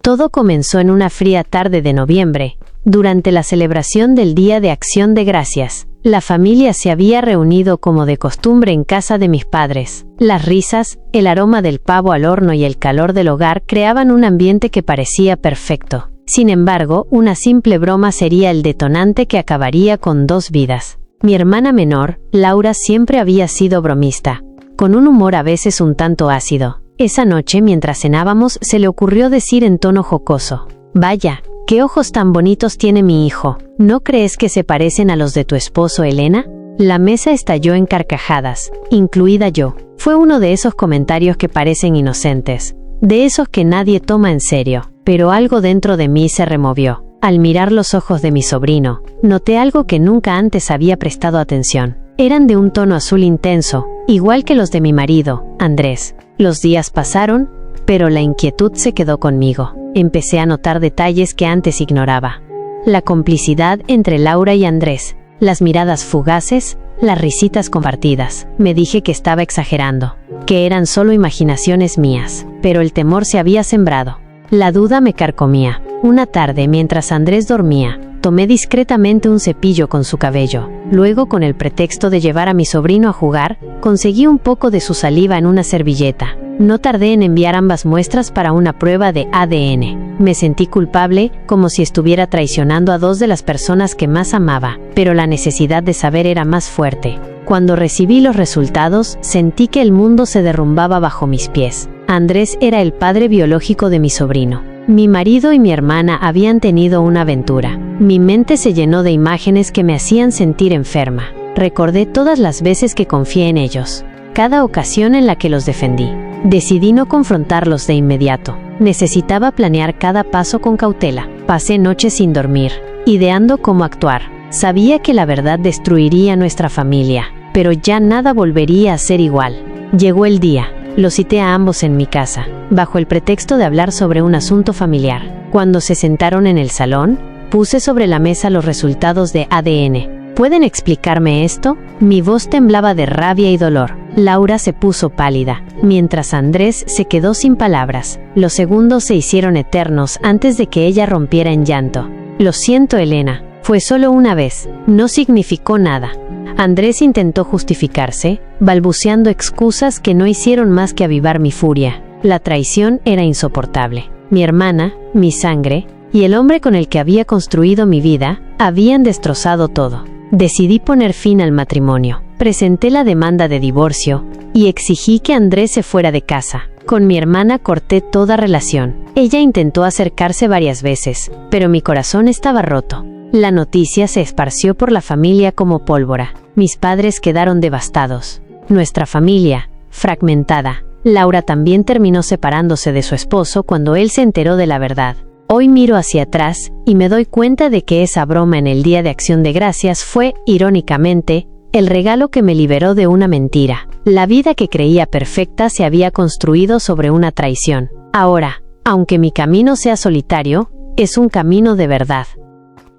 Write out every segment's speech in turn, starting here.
Todo comenzó en una fría tarde de noviembre, durante la celebración del Día de Acción de Gracias. La familia se había reunido como de costumbre en casa de mis padres. Las risas, el aroma del pavo al horno y el calor del hogar creaban un ambiente que parecía perfecto. Sin embargo, una simple broma sería el detonante que acabaría con 2 vidas. Mi hermana menor, Laura, siempre había sido bromista, con un humor a veces un tanto ácido. Esa noche, mientras cenábamos, se le ocurrió decir en tono jocoso: «Vaya, qué ojos tan bonitos tiene mi hijo. ¿No crees que se parecen a los de tu esposo, Elena?». La mesa estalló en carcajadas, incluida yo. Fue uno de esos comentarios que parecen inocentes, de esos que nadie toma en serio, pero algo dentro de mí se removió. Al mirar los ojos de mi sobrino, noté algo que nunca antes había prestado atención. Eran de un tono azul intenso, igual que los de mi marido, Andrés. Los días pasaron, pero la inquietud se quedó conmigo. Empecé a notar detalles que antes ignoraba. La complicidad entre Laura y Andrés, las miradas fugaces, las risitas compartidas. Me dije que estaba exagerando, que eran solo imaginaciones mías, pero el temor se había sembrado. La duda me carcomía. Una tarde, mientras Andrés dormía, tomé discretamente un cepillo con su cabello. Luego, con el pretexto de llevar a mi sobrino a jugar, conseguí un poco de su saliva en una servilleta. No tardé en enviar ambas muestras para una prueba de ADN. Me sentí culpable, como si estuviera traicionando a 2 de las personas que más amaba, pero la necesidad de saber era más fuerte. Cuando recibí los resultados, sentí que el mundo se derrumbaba bajo mis pies. Andrés era el padre biológico de mi sobrino. Mi marido y mi hermana habían tenido una aventura. Mi mente se llenó de imágenes que me hacían sentir enferma. Recordé todas las veces que confié en ellos, cada ocasión en la que los defendí. Decidí no confrontarlos de inmediato. Necesitaba planear cada paso con cautela. Pasé noches sin dormir, ideando cómo actuar. Sabía que la verdad destruiría nuestra familia, pero ya nada volvería a ser igual. Llegó el día. Los cité a ambos en mi casa, bajo el pretexto de hablar sobre un asunto familiar. Cuando se sentaron en el salón, puse sobre la mesa los resultados de ADN. ¿Pueden explicarme esto? Mi voz temblaba de rabia y dolor. Laura se puso pálida, mientras Andrés se quedó sin palabras. Los segundos se hicieron eternos antes de que ella rompiera en llanto. Lo siento, Elena. Fue solo una vez. No significó nada. Andrés intentó justificarse, balbuceando excusas que no hicieron más que avivar mi furia. La traición era insoportable. Mi hermana, mi sangre, y el hombre con el que había construido mi vida, habían destrozado todo. Decidí poner fin al matrimonio. Presenté la demanda de divorcio, y exigí que Andrés se fuera de casa. Con mi hermana corté toda relación. Ella intentó acercarse varias veces, pero mi corazón estaba roto. La noticia se esparció por la familia como pólvora. Mis padres quedaron devastados. Nuestra familia, fragmentada. Laura también terminó separándose de su esposo cuando él se enteró de la verdad. Hoy miro hacia atrás y me doy cuenta de que esa broma en el Día de Acción de Gracias fue, irónicamente, el regalo que me liberó de una mentira. La vida que creía perfecta se había construido sobre una traición. Ahora, aunque mi camino sea solitario, es un camino de verdad.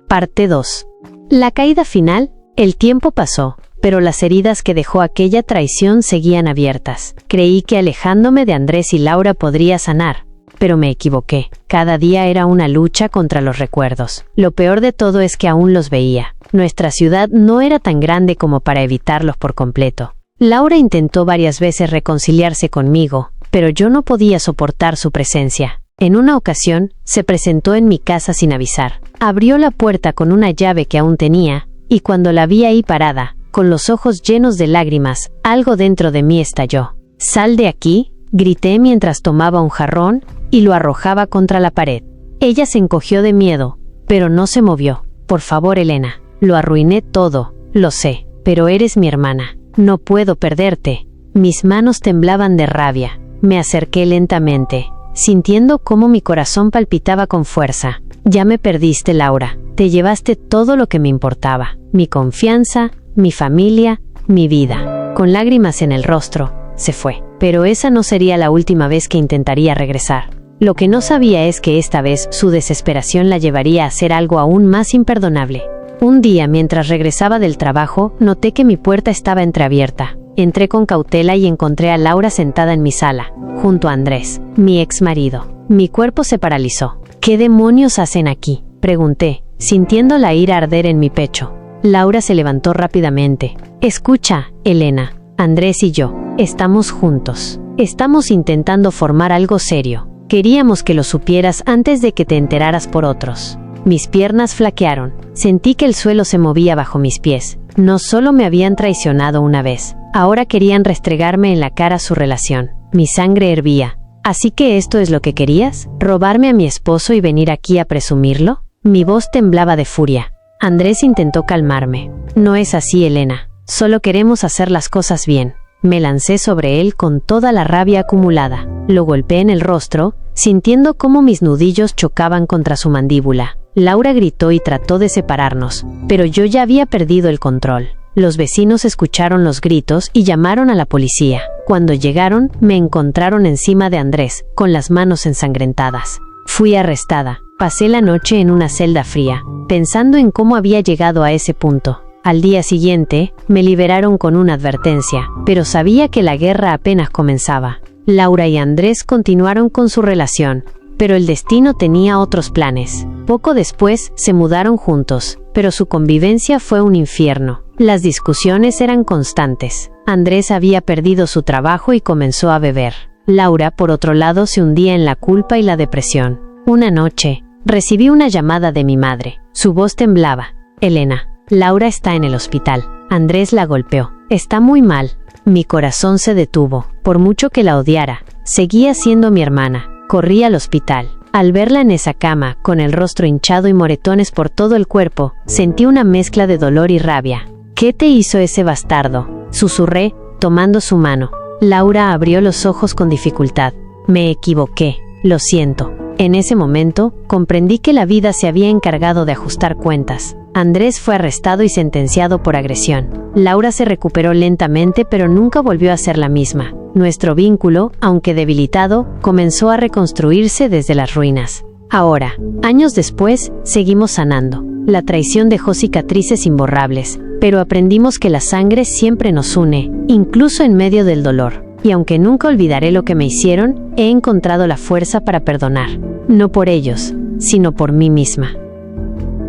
Parte 2. La caída final. El tiempo pasó, pero las heridas que dejó aquella traición seguían abiertas. Creí que alejándome de Andrés y Laura podría sanar, pero me equivoqué. Cada día era una lucha contra los recuerdos. Lo peor de todo es que aún los veía. Nuestra ciudad no era tan grande como para evitarlos por completo. Laura intentó varias veces reconciliarse conmigo, pero yo no podía soportar su presencia. En una ocasión, se presentó en mi casa sin avisar. Abrió la puerta con una llave que aún tenía, y cuando la vi ahí parada, con los ojos llenos de lágrimas, algo dentro de mí estalló. «¡Sal de aquí!», grité mientras tomaba un jarrón y lo arrojaba contra la pared. Ella se encogió de miedo, pero no se movió. «Por favor, Elena, lo arruiné todo, lo sé, pero eres mi hermana. No puedo perderte». Mis manos temblaban de rabia. Me acerqué lentamente, sintiendo cómo mi corazón palpitaba con fuerza. «Ya me perdiste, Laura. Te llevaste todo lo que me importaba. Mi confianza, mi familia, mi vida». Con lágrimas en el rostro, se fue. Pero esa no sería la última vez que intentaría regresar. Lo que no sabía es que esta vez su desesperación la llevaría a hacer algo aún más imperdonable. Un día, mientras regresaba del trabajo, noté que mi puerta estaba entreabierta. Entré con cautela y encontré a Laura sentada en mi sala, junto a Andrés, mi ex marido. Mi cuerpo se paralizó. ¿Qué demonios hacen aquí?, pregunté, sintiendo la ira arder en mi pecho. Laura se levantó rápidamente. Escucha, Elena, Andrés y yo, estamos juntos. Estamos intentando formar algo serio. Queríamos que lo supieras antes de que te enteraras por otros. Mis piernas flaquearon. Sentí que el suelo se movía bajo mis pies. No solo me habían traicionado una vez, ahora querían restregarme en la cara su relación. Mi sangre hervía. ¿Así que esto es lo que querías? ¿Robarme a mi esposo y venir aquí a presumirlo? Mi voz temblaba de furia. Andrés intentó calmarme. No es así, Elena. Solo queremos hacer las cosas bien. Me lancé sobre él con toda la rabia acumulada. Lo golpeé en el rostro, sintiendo cómo mis nudillos chocaban contra su mandíbula. Laura gritó y trató de separarnos, pero yo ya había perdido el control. Los vecinos escucharon los gritos y llamaron a la policía. Cuando llegaron, me encontraron encima de Andrés, con las manos ensangrentadas. Fui arrestada. Pasé la noche en una celda fría, pensando en cómo había llegado a ese punto. Al día siguiente, me liberaron con una advertencia, pero sabía que la guerra apenas comenzaba. Laura y Andrés continuaron con su relación, pero el destino tenía otros planes. Poco después, se mudaron juntos, pero su convivencia fue un infierno. Las discusiones eran constantes. Andrés había perdido su trabajo y comenzó a beber. Laura, por otro lado, se hundía en la culpa y la depresión. Una noche, recibí una llamada de mi madre. Su voz temblaba. Elena, Laura está en el hospital. Andrés la golpeó. Está muy mal. Mi corazón se detuvo. Por mucho que la odiara, seguía siendo mi hermana. Corrí al hospital. Al verla en esa cama, con el rostro hinchado y moretones por todo el cuerpo, sentí una mezcla de dolor y rabia. ¿Qué te hizo ese bastardo?, susurré, tomando su mano. Laura abrió los ojos con dificultad. Me equivoqué. Lo siento. En ese momento, comprendí que la vida se había encargado de ajustar cuentas. Andrés fue arrestado y sentenciado por agresión. Laura se recuperó lentamente, pero nunca volvió a ser la misma. Nuestro vínculo, aunque debilitado, comenzó a reconstruirse desde las ruinas. Ahora, años después, seguimos sanando. La traición dejó cicatrices imborrables, pero aprendimos que la sangre siempre nos une, incluso en medio del dolor. Y aunque nunca olvidaré lo que me hicieron, he encontrado la fuerza para perdonar. No por ellos, sino por mí misma.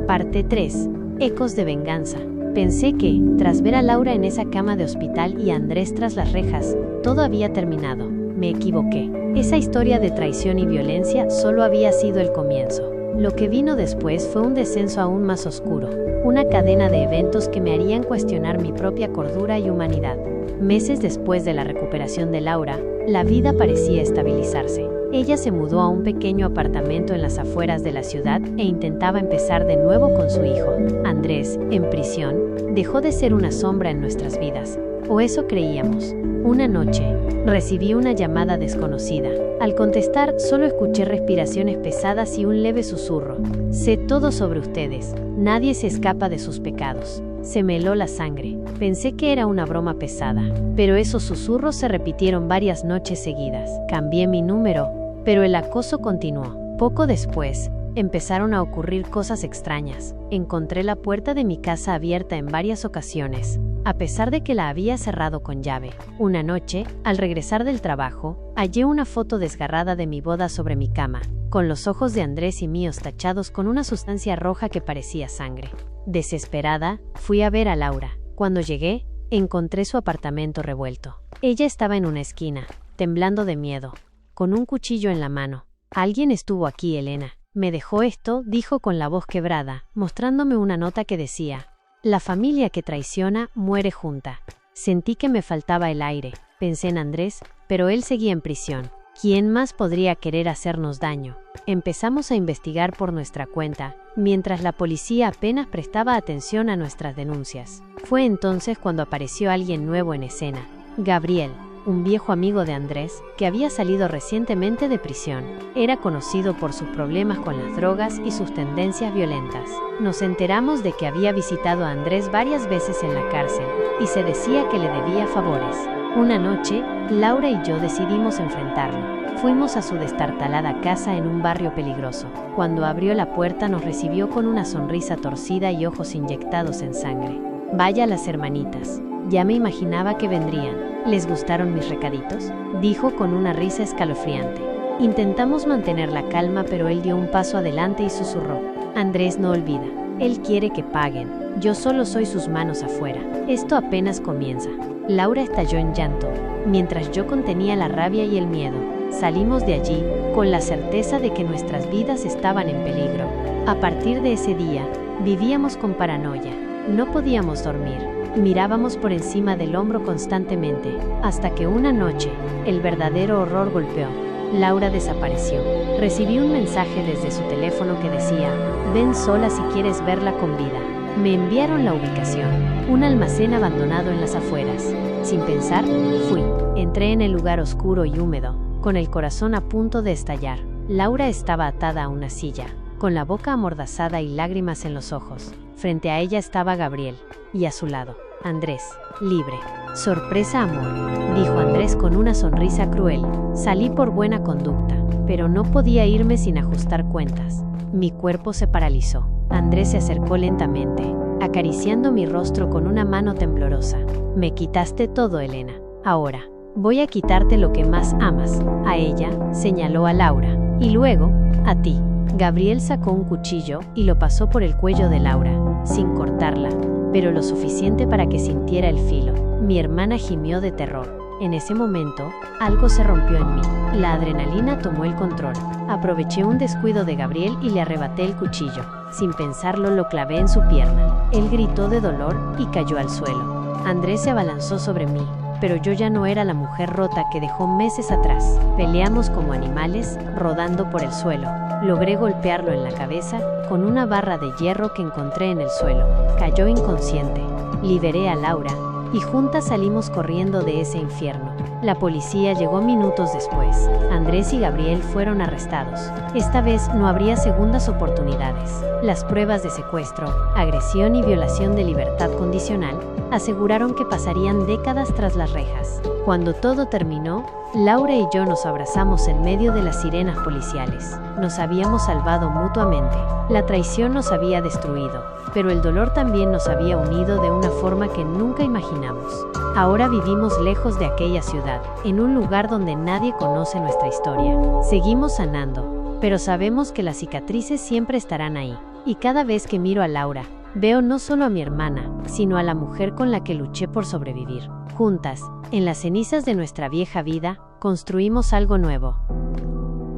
Parte 3. Ecos de venganza. Pensé que, tras ver a Laura en esa cama de hospital y a Andrés tras las rejas, todo había terminado. Me equivoqué. Esa historia de traición y violencia solo había sido el comienzo. Lo que vino después fue un descenso aún más oscuro, una cadena de eventos que me harían cuestionar mi propia cordura y humanidad. Meses después de la recuperación de Laura, la vida parecía estabilizarse. Ella se mudó a un pequeño apartamento en las afueras de la ciudad e intentaba empezar de nuevo con su hijo. Andrés, en prisión, dejó de ser una sombra en nuestras vidas, o eso creíamos. Una noche, recibí una llamada desconocida. Al contestar, solo escuché respiraciones pesadas y un leve susurro. Sé todo sobre ustedes. Nadie se escapa de sus pecados. Se me heló la sangre. Pensé que era una broma pesada, pero esos susurros se repitieron varias noches seguidas. Cambié mi número, pero el acoso continuó. Poco después, empezaron a ocurrir cosas extrañas. Encontré la puerta de mi casa abierta en varias ocasiones, a pesar de que la había cerrado con llave. Una noche, al regresar del trabajo, hallé una foto desgarrada de mi boda sobre mi cama, con los ojos de Andrés y míos tachados con una sustancia roja que parecía sangre. Desesperada, fui a ver a Laura. Cuando llegué, encontré su apartamento revuelto. Ella estaba en una esquina, temblando de miedo, con un cuchillo en la mano. Alguien estuvo aquí, Elena. Me dejó esto, dijo con la voz quebrada, mostrándome una nota que decía: la familia que traiciona muere junta. Sentí que me faltaba el aire. Pensé en Andrés, pero él seguía en prisión. ¿Quién más podría querer hacernos daño? Empezamos a investigar por nuestra cuenta, mientras la policía apenas prestaba atención a nuestras denuncias. Fue entonces cuando apareció alguien nuevo en escena: Gabriel, un viejo amigo de Andrés, que había salido recientemente de prisión. Era conocido por sus problemas con las drogas y sus tendencias violentas. Nos enteramos de que había visitado a Andrés varias veces en la cárcel, y se decía que le debía favores. Una noche, Laura y yo decidimos enfrentarlo. Fuimos a su destartalada casa en un barrio peligroso. Cuando abrió la puerta nos recibió con una sonrisa torcida y ojos inyectados en sangre. Vaya las hermanitas, Ya me imaginaba que vendrían. ¿Les gustaron mis recaditos?, dijo con una risa escalofriante. Intentamos mantener la calma, pero él dio un paso adelante y susurró: Andrés no olvida. Él quiere que paguen. Yo solo soy sus manos afuera. Esto apenas comienza. Laura estalló en llanto, mientras yo contenía la rabia y el miedo. Salimos de allí con la certeza de que nuestras vidas estaban en peligro. A partir de ese día, vivíamos con paranoia. No podíamos dormir. Mirábamos por encima del hombro constantemente, hasta que una noche, el verdadero horror golpeó. Laura desapareció. Recibí un mensaje desde su teléfono que decía: ven sola si quieres verla con vida. Me enviaron la ubicación, un almacén abandonado en las afueras. Sin pensar, fui. Entré en el lugar oscuro y húmedo, con el corazón a punto de estallar. Laura estaba atada a una silla, con la boca amordazada y lágrimas en los ojos. Frente a ella estaba Gabriel, y a su lado, Andrés, libre. Sorpresa, amor, dijo Andrés con una sonrisa cruel. Salí por buena conducta, pero no podía irme sin ajustar cuentas. Mi cuerpo se paralizó. Andrés se acercó lentamente, acariciando mi rostro con una mano temblorosa. Me quitaste todo, Elena. Ahora, voy a quitarte lo que más amas. A ella, señaló a Laura, y luego, a ti. Gabriel sacó un cuchillo y lo pasó por el cuello de Laura, sin cortarla, pero lo suficiente para que sintiera el filo. Mi hermana gimió de terror. En ese momento, algo se rompió en mí. La adrenalina tomó el control. Aproveché un descuido de Gabriel y le arrebaté el cuchillo. Sin pensarlo, lo clavé en su pierna. Él gritó de dolor y cayó al suelo. Andrés se abalanzó sobre mí, pero yo ya no era la mujer rota que dejó meses atrás. Peleamos como animales, rodando por el suelo. Logré golpearlo en la cabeza con una barra de hierro que encontré en el suelo. Cayó inconsciente. Liberé a Laura y juntas salimos corriendo de ese infierno. La policía llegó minutos después. Andrés y Gabriel fueron arrestados. Esta vez no habría segundas oportunidades. Las pruebas de secuestro, agresión y violación de libertad condicional aseguraron que pasarían décadas tras las rejas. Cuando todo terminó, Laura y yo nos abrazamos en medio de las sirenas policiales. Nos habíamos salvado mutuamente. La traición nos había destruido, pero el dolor también nos había unido de una forma que nunca imaginamos. Ahora vivimos lejos de aquella ciudad, en un lugar donde nadie conoce nuestra historia. Seguimos sanando, pero sabemos que las cicatrices siempre estarán ahí. Y cada vez que miro a Laura, veo no solo a mi hermana, sino a la mujer con la que luché por sobrevivir. Juntas, en las cenizas de nuestra vieja vida, construimos algo nuevo.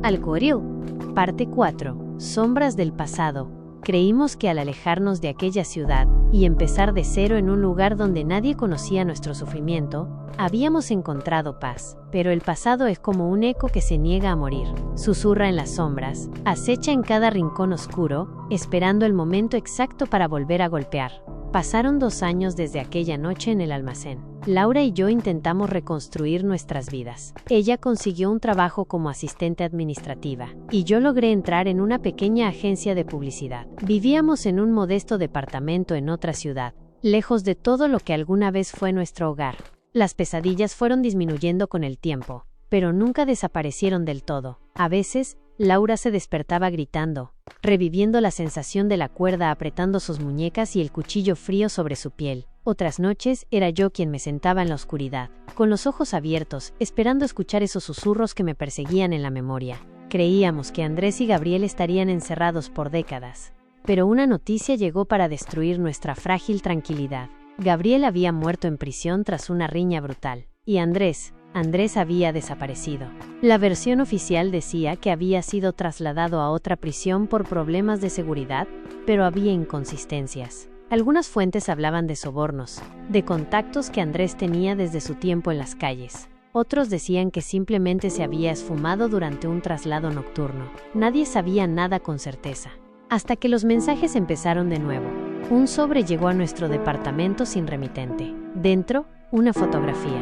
Al-Goril, parte 4. Sombras del pasado. Creímos que al alejarnos de aquella ciudad y empezar de cero en un lugar donde nadie conocía nuestro sufrimiento, habíamos encontrado paz. Pero el pasado es como un eco que se niega a morir. Susurra en las sombras, acecha en cada rincón oscuro, esperando el momento exacto para volver a golpear. Pasaron 2 años desde aquella noche en el almacén. Laura y yo intentamos reconstruir nuestras vidas. Ella consiguió un trabajo como asistente administrativa, y yo logré entrar en una pequeña agencia de publicidad. Vivíamos en un modesto departamento en otra ciudad, lejos de todo lo que alguna vez fue nuestro hogar. Las pesadillas fueron disminuyendo con el tiempo, pero nunca desaparecieron del todo. A veces, Laura se despertaba gritando, reviviendo la sensación de la cuerda apretando sus muñecas y el cuchillo frío sobre su piel. Otras noches, era yo quien me sentaba en la oscuridad, con los ojos abiertos, esperando escuchar esos susurros que me perseguían en la memoria. Creíamos que Andrés y Gabriel estarían encerrados por décadas. Pero una noticia llegó para destruir nuestra frágil tranquilidad. Gabriel había muerto en prisión tras una riña brutal. Y Andrés había desaparecido. La versión oficial decía que había sido trasladado a otra prisión por problemas de seguridad, pero había inconsistencias. Algunas fuentes hablaban de sobornos, de contactos que Andrés tenía desde su tiempo en las calles. Otros decían que simplemente se había esfumado durante un traslado nocturno. Nadie sabía nada con certeza. Hasta que los mensajes empezaron de nuevo. Un sobre llegó a nuestro departamento sin remitente. Dentro, una fotografía.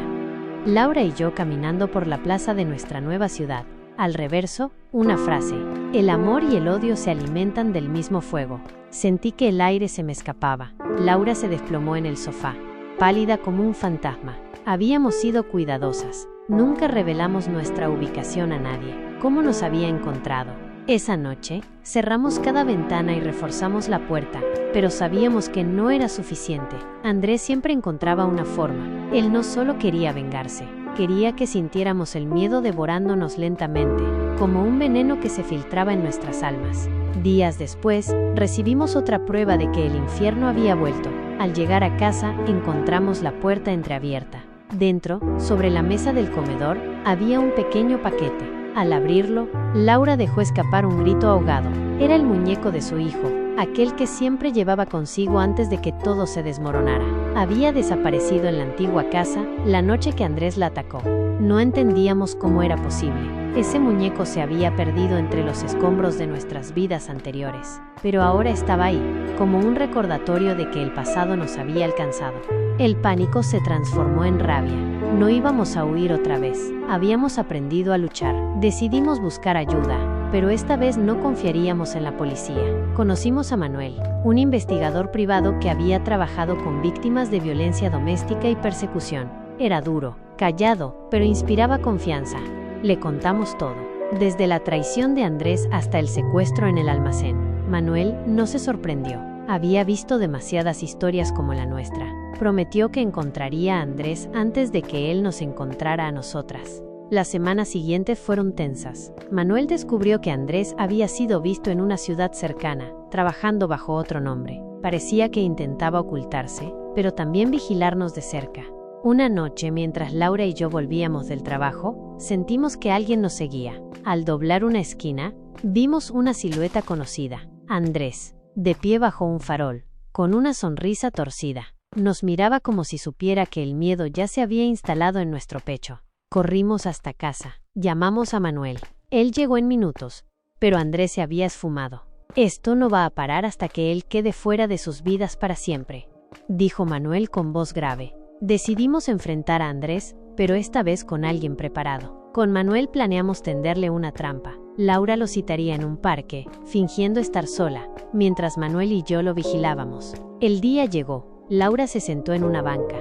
Laura y yo caminando por la plaza de nuestra nueva ciudad. Al reverso, una frase: el amor y el odio se alimentan del mismo fuego. Sentí que el aire se me escapaba. Laura se desplomó en el sofá, pálida como un fantasma. Habíamos sido cuidadosas. Nunca revelamos nuestra ubicación a nadie. ¿Cómo nos había encontrado? Esa noche, cerramos cada ventana y reforzamos la puerta, pero sabíamos que no era suficiente. Andrés siempre encontraba una forma. Él no solo quería vengarse, quería que sintiéramos el miedo devorándonos lentamente, como un veneno que se filtraba en nuestras almas. Días después, recibimos otra prueba de que el infierno había vuelto. Al llegar a casa, encontramos la puerta entreabierta. Dentro, sobre la mesa del comedor, había un pequeño paquete. Al abrirlo, Laura dejó escapar un grito ahogado. Era el muñeco de su hijo, aquel que siempre llevaba consigo antes de que todo se desmoronara. Había desaparecido en la antigua casa la noche que Andrés la atacó. No entendíamos cómo era posible. Ese muñeco se había perdido entre los escombros de nuestras vidas anteriores, pero ahora estaba ahí, como un recordatorio de que el pasado nos había alcanzado. El pánico se transformó en rabia. No íbamos a huir otra vez. Habíamos aprendido a luchar. Decidimos buscar ayuda, pero esta vez no confiaríamos en la policía. Conocimos a Manuel, un investigador privado que había trabajado con víctimas de violencia doméstica y persecución. Era duro, callado, pero inspiraba confianza. Le contamos todo, desde la traición de Andrés hasta el secuestro en el almacén. Manuel no se sorprendió. Había visto demasiadas historias como la nuestra. Prometió que encontraría a Andrés antes de que él nos encontrara a nosotras. Las semanas siguientes fueron tensas. Manuel descubrió que Andrés había sido visto en una ciudad cercana, trabajando bajo otro nombre. Parecía que intentaba ocultarse, pero también vigilarnos de cerca. Una noche, mientras Laura y yo volvíamos del trabajo, sentimos que alguien nos seguía. Al doblar una esquina, vimos una silueta conocida. Andrés, de pie bajo un farol, con una sonrisa torcida. Nos miraba como si supiera que el miedo ya se había instalado en nuestro pecho. Corrimos hasta casa. Llamamos a Manuel. Él llegó en minutos, pero Andrés se había esfumado. Esto no va a parar hasta que él quede fuera de sus vidas para siempre, dijo Manuel con voz grave. Decidimos enfrentar a Andrés, pero esta vez con alguien preparado. Con Manuel planeamos tenderle una trampa. Laura lo citaría en un parque, fingiendo estar sola, mientras Manuel y yo lo vigilábamos. El día llegó. Laura se sentó en una banca,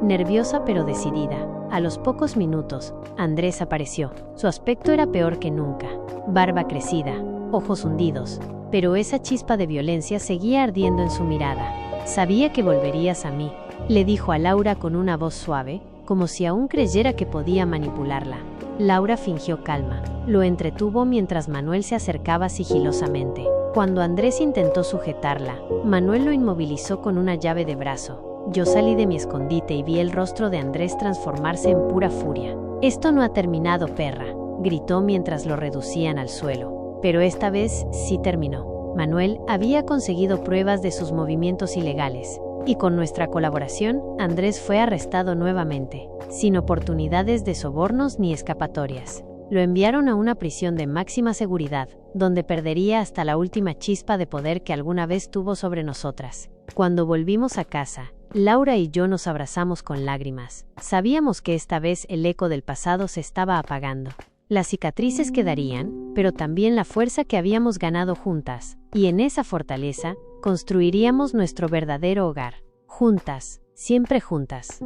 nerviosa pero decidida. A los pocos minutos, Andrés apareció. Su aspecto era peor que nunca. Barba crecida, ojos hundidos, pero esa chispa de violencia seguía ardiendo en su mirada. Sabía que volverías a mí, le dijo a Laura con una voz suave, como si aún creyera que podía manipularla. Laura fingió calma. Lo entretuvo mientras Manuel se acercaba sigilosamente. Cuando Andrés intentó sujetarla, Manuel lo inmovilizó con una llave de brazo. Yo salí de mi escondite y vi el rostro de Andrés transformarse en pura furia. «Esto no ha terminado, perra», gritó mientras lo reducían al suelo. Pero esta vez sí terminó. Manuel había conseguido pruebas de sus movimientos ilegales, y con nuestra colaboración, Andrés fue arrestado nuevamente, sin oportunidades de sobornos ni escapatorias. Lo enviaron a una prisión de máxima seguridad, donde perdería hasta la última chispa de poder que alguna vez tuvo sobre nosotras. Cuando volvimos a casa, Laura y yo nos abrazamos con lágrimas. Sabíamos que esta vez el eco del pasado se estaba apagando. Las cicatrices quedarían, pero también la fuerza que habíamos ganado juntas, y en esa fortaleza, construiríamos nuestro verdadero hogar. Juntas, siempre juntas.